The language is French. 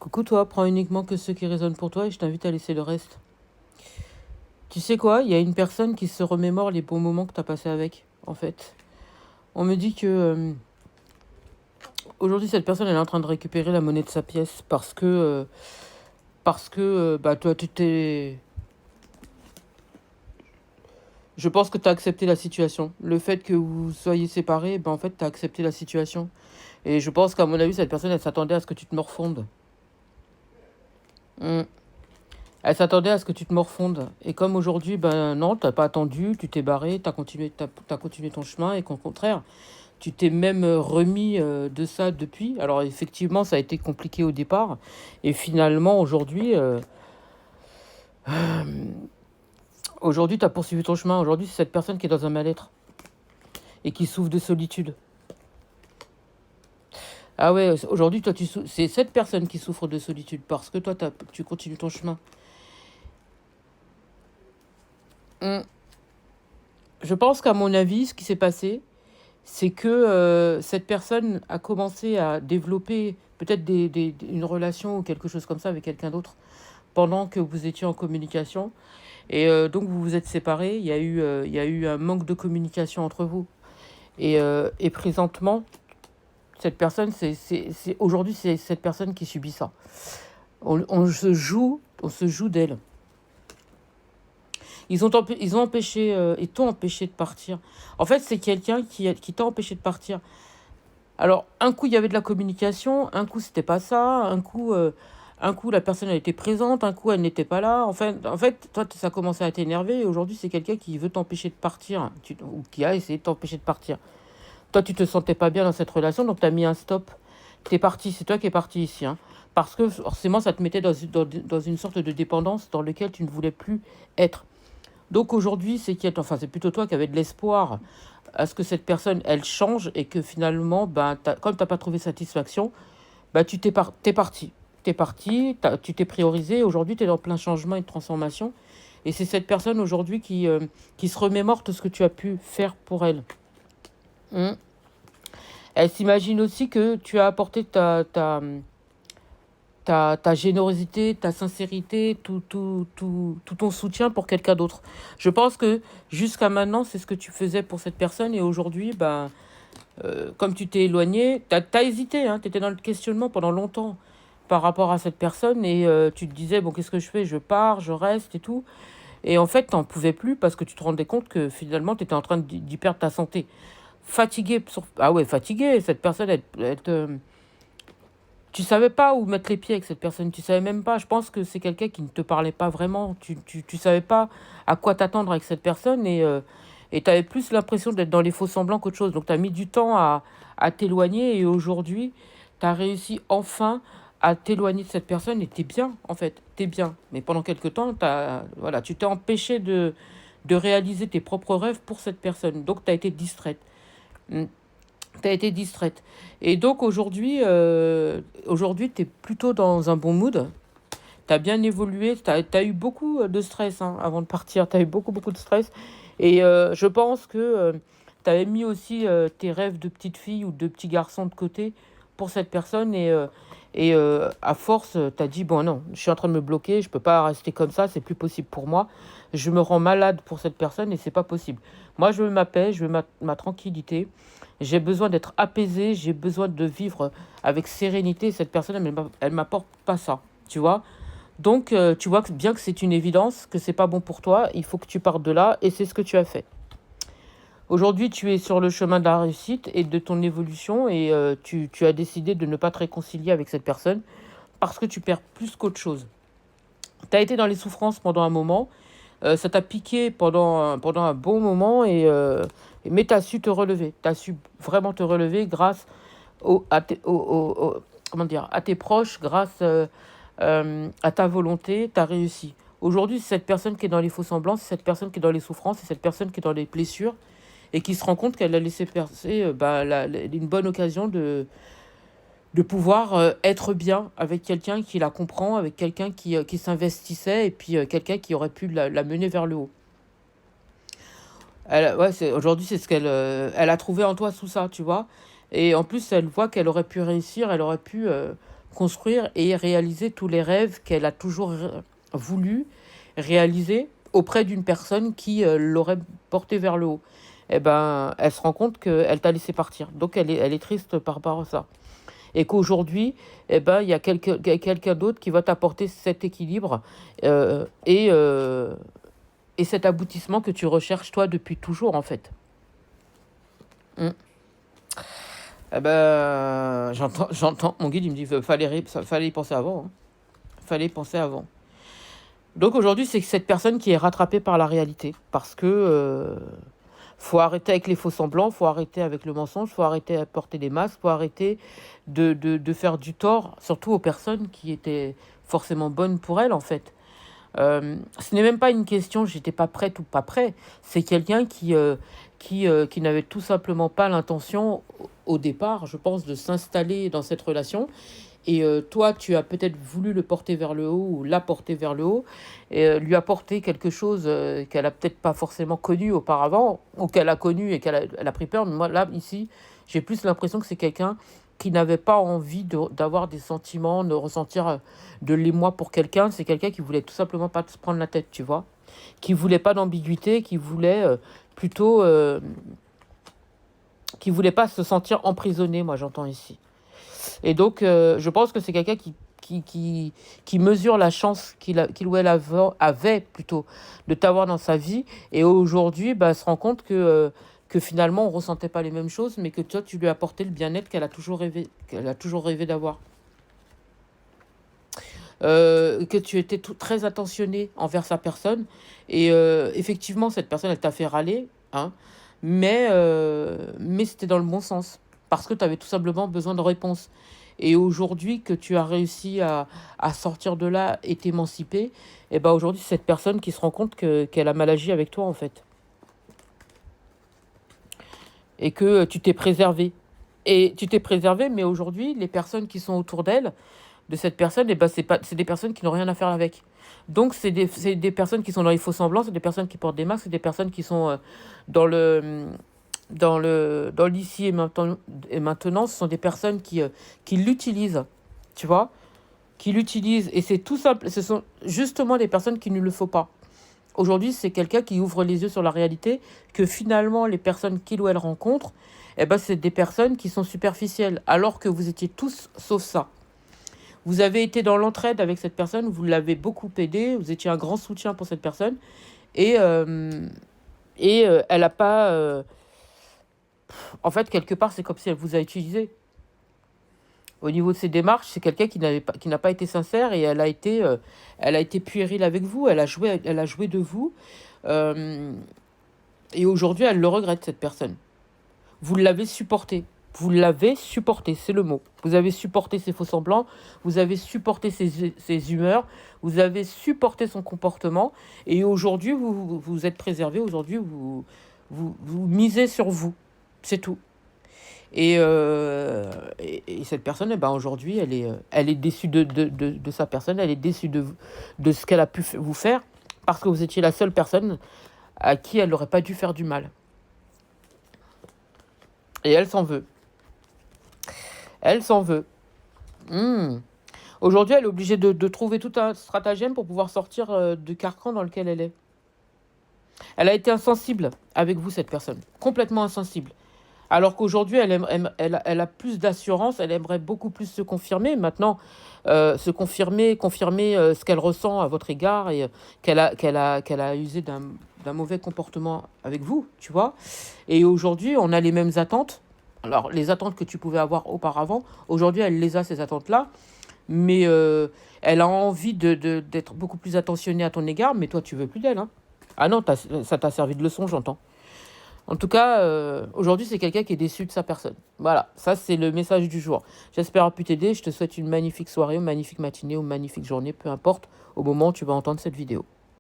Coucou toi, prends uniquement que ce qui résonne pour toi et je t'invite à laisser le reste. Tu sais quoi, il y a une personne qui se remémore les bons moments que tu as passés avec, en fait. On me dit que aujourd'hui cette personne elle est en train de récupérer la monnaie de sa pièce parce que bah toi tu t'es. Je pense que tu as accepté la situation. Le fait que vous soyez séparés, ben en fait tu as accepté la situation. Et je pense qu'à mon avis cette personne elle s'attendait à ce que tu te morfondes. Hmm. Elle s'attendait à ce que tu te morfondes. Et comme aujourd'hui, ben non, t'as pas attendu, tu t'es barré, t'as continué ton chemin et qu'au contraire, tu t'es même remis de ça depuis. Alors effectivement, ça a été compliqué au départ. Et finalement, aujourd'hui, tu as poursuivi ton chemin. Aujourd'hui, c'est cette personne qui est dans un mal-être et qui souffre de solitude. Ah ouais, aujourd'hui, toi, c'est cette personne qui souffre de solitude parce que toi, tu continues ton chemin. Hum. Je pense qu'à mon avis, ce qui s'est passé, c'est que cette personne a commencé à développer peut-être une relation ou quelque chose comme ça avec quelqu'un d'autre pendant que vous étiez en communication. Et donc vous vous êtes séparés, il y a eu un manque de communication entre vous. Et présentement, cette personne, aujourd'hui, c'est cette personne qui subit ça. On se joue d'elle. Ils ont empêché, ils t'ont empêché de partir. En fait, c'est quelqu'un qui t'a empêché de partir. Alors, un coup, il y avait de la communication, un coup, c'était pas ça, un coup la personne, elle était présente, un coup, elle n'était pas là. En fait, toi, ça a commencé à t'énerver, et aujourd'hui, c'est quelqu'un qui veut t'empêcher de partir, ou qui a essayé de t'empêcher de partir. Toi, tu te sentais pas bien dans cette relation, donc tu as mis un stop. T'es parti, c'est toi qui es parti ici, hein. Parce que forcément, ça te mettait dans une sorte de dépendance dans laquelle tu ne voulais plus être. Donc aujourd'hui, c'est plutôt toi qui avais de l'espoir à ce que cette personne, elle change et que finalement, ben, comme tu n'as pas trouvé satisfaction, ben, t'es parti. T'es parti, tu t'es priorisé. Aujourd'hui, tu es dans plein changement et de transformation. Et c'est cette personne aujourd'hui qui se remémore tout ce que tu as pu faire pour elle. Hmm. Elle s'imagine aussi que tu as apporté ta générosité, ta sincérité, tout ton soutien pour quelqu'un d'autre. Je pense que jusqu'à maintenant, c'est ce que tu faisais pour cette personne. Et aujourd'hui, ben, comme tu t'es éloigné, t'as hésité, hein, tu étais dans le questionnement pendant longtemps par rapport à cette personne. Et tu te disais, bon, qu'est-ce que je fais? Je pars, je reste et tout. Et en fait, t'en pouvais plus parce que tu te rendais compte que finalement, tu étais en train d'y perdre ta santé. Fatigué. Ah ouais, fatigué. Cette personne, tu savais pas où mettre les pieds avec cette personne, tu savais même pas. Je pense que c'est quelqu'un qui ne te parlait pas vraiment. Tu savais pas à quoi t'attendre avec cette personne et tu avais plus l'impression d'être dans les faux semblants qu'autre chose. Donc tu as mis du temps à t'éloigner et aujourd'hui, tu as réussi enfin à t'éloigner de cette personne et t'es bien en fait, t'es bien. Mais pendant quelques temps, voilà, tu t'es empêché de réaliser tes propres rêves pour cette personne. Donc tu as été distraite. Mm. Tu as été distraite. Et donc aujourd'hui tu es plutôt dans un bon mood. Tu as bien évolué. Tu as eu beaucoup de stress, hein, avant de partir. Tu as eu beaucoup, beaucoup de stress. Et je pense que tu avais mis aussi tes rêves de petite fille ou de petit garçon de côté pour cette personne. Et à force, tu as dit, bon non, je suis en train de me bloquer. Je ne peux pas rester comme ça. C'est plus possible pour moi. Je me rends malade pour cette personne et c'est pas possible. Moi, je veux ma paix. Je veux ma tranquillité. J'ai besoin d'être apaisée, j'ai besoin de vivre avec sérénité. Cette personne, elle m'apporte pas ça, tu vois. Donc, tu vois bien que c'est une évidence, que c'est pas bon pour toi. Il faut que tu partes de là, et c'est ce que tu as fait. Aujourd'hui, tu es sur le chemin de la réussite et de ton évolution, et tu as décidé de ne pas te réconcilier avec cette personne parce que tu perds plus qu'autre chose. Tu as été dans les souffrances pendant un moment, ça t'a piqué pendant un bon moment, mais tu as su te relever. Tu as su vraiment te relever grâce comment dire, à tes proches, grâce à ta volonté, tu as réussi. Aujourd'hui, c'est cette personne qui est dans les faux semblants, c'est cette personne qui est dans les souffrances, c'est cette personne qui est dans les blessures et qui se rend compte qu'elle a laissé passer une bonne occasion de pouvoir être bien avec quelqu'un qui la comprend, avec quelqu'un qui s'investissait et puis quelqu'un qui aurait pu la mener vers le haut. Ouais, aujourd'hui, c'est ce elle a trouvé en toi, tout ça, tu vois. Et en plus, elle voit qu'elle aurait pu réussir, elle aurait pu construire et réaliser tous les rêves qu'elle a toujours voulu réaliser auprès d'une personne qui l'aurait portée vers le haut. Eh ben, elle se rend compte qu'elle t'a laissé partir. Donc, elle est triste par rapport à ça. Et qu'aujourd'hui, eh ben, il y a quelqu'un d'autre qui va t'apporter cet équilibre euh, et, euh, et cet aboutissement que tu recherches, toi, depuis toujours, en fait. Mm. Eh ben, j'entends. Mon guide, il me dit, fallait y penser avant, hein. Fallait y penser avant. Donc aujourd'hui, c'est cette personne qui est rattrapée par la réalité. Parce que faut arrêter avec les faux semblants, faut arrêter avec le mensonge, faut arrêter à porter des masques, faut arrêter de faire du tort, surtout aux personnes qui étaient forcément bonnes pour elles, en fait. Ce n'est même pas une question, j'étais pas prête ou pas prêt. C'est quelqu'un qui n'avait tout simplement pas l'intention, au départ, je pense, de s'installer dans cette relation. Et toi, tu as peut-être voulu le porter vers le haut ou la porter vers le haut et lui apporter quelque chose qu'elle a peut-être pas forcément connu auparavant ou qu'elle a connu et elle a pris peur. Mais moi, là, ici, j'ai plus l'impression que c'est quelqu'un qui n'avait pas envie d'avoir des sentiments, de ressentir de l'émoi pour quelqu'un. C'est quelqu'un qui voulait tout simplement pas se prendre la tête, tu vois. Qui voulait pas d'ambiguïté, qui voulait plutôt... qui voulait pas se sentir emprisonné, moi, j'entends ici. Et donc, je pense que c'est quelqu'un qui mesure la chance qu'il ou elle avait plutôt de t'avoir dans sa vie. Et aujourd'hui, bah, se rend compte que finalement, on ne ressentait pas les mêmes choses, mais que toi, tu lui as apporté le bien-être qu'elle a toujours rêvé d'avoir. Que tu étais très attentionné envers sa personne. Et effectivement, cette personne, elle t'a fait râler, hein, mais c'était dans le bon sens. Parce que tu avais tout simplement besoin de réponses. Et aujourd'hui, que tu as réussi à sortir de là et t'émanciper, et ben aujourd'hui, c'est cette personne qui se rend compte qu'elle a mal agi avec toi, en fait. Et que tu t'es préservé. Et tu t'es préservé, mais aujourd'hui, les personnes qui sont autour d'elle, de cette personne, et ben c'est des personnes qui n'ont rien à faire avec. Donc, c'est des personnes qui sont dans les faux semblants, c'est des personnes qui portent des masques, c'est des personnes qui sont dans le dans l'ici et maintenant, ce sont des personnes qui l'utilisent, tu vois, qui l'utilisent. Et c'est tout simple, ce sont justement des personnes qui ne le faut pas. Aujourd'hui, c'est quelqu'un qui ouvre les yeux sur la réalité, que finalement, les personnes qu'il ou elle rencontre, eh ben, c'est des personnes qui sont superficielles, alors que vous étiez tous sauf ça. Vous avez été dans l'entraide avec cette personne, vous l'avez beaucoup aidé, vous étiez un grand soutien pour cette personne, et, elle n'a pas... en fait, quelque part, c'est comme si elle vous a utilisé. Au niveau de ses démarches, c'est quelqu'un qui n'a pas été sincère et elle a été puérile avec vous. Elle a joué de vous. euh, et aujourd'hui, elle le regrette, cette personne. Vous l'avez supporté. Vous l'avez supporté, c'est le mot. Vous avez supporté ses faux semblants, vous avez supporté ses humeurs, vous avez supporté son comportement. Et aujourd'hui, vous êtes préservé. Aujourd'hui, vous misez sur vous. C'est tout. Et cette personne, eh ben, aujourd'hui, elle est déçue de sa personne, elle est déçue de ce qu'elle a pu vous faire, parce que vous étiez la seule personne à qui elle n'aurait pas dû faire du mal. Et elle s'en veut. Elle s'en veut. Hmm. Aujourd'hui, elle est obligée de trouver tout un stratagème pour pouvoir sortir du carcan dans lequel elle est. Elle a été insensible avec vous, cette personne. Complètement insensible. Alors qu'aujourd'hui, elle a plus d'assurance, elle aimerait beaucoup plus se confirmer. Maintenant, confirmer ce qu'elle ressent à votre égard et qu'elle a usé d'un mauvais comportement avec vous, tu vois. Et aujourd'hui, on a les mêmes attentes. Alors, les attentes que tu pouvais avoir auparavant, aujourd'hui, elle les a, ces attentes-là. Mais elle a envie d'être beaucoup plus attentionnée à ton égard, mais toi, tu veux plus d'elle, hein. Ah non, ça t'a servi de leçon, j'entends. En tout cas, aujourd'hui, c'est quelqu'un qui est déçu de sa personne. Voilà, ça, c'est le message du jour. J'espère avoir pu t'aider. Je te souhaite une magnifique soirée, une magnifique matinée ou une magnifique journée, peu importe, au moment où tu vas entendre cette vidéo.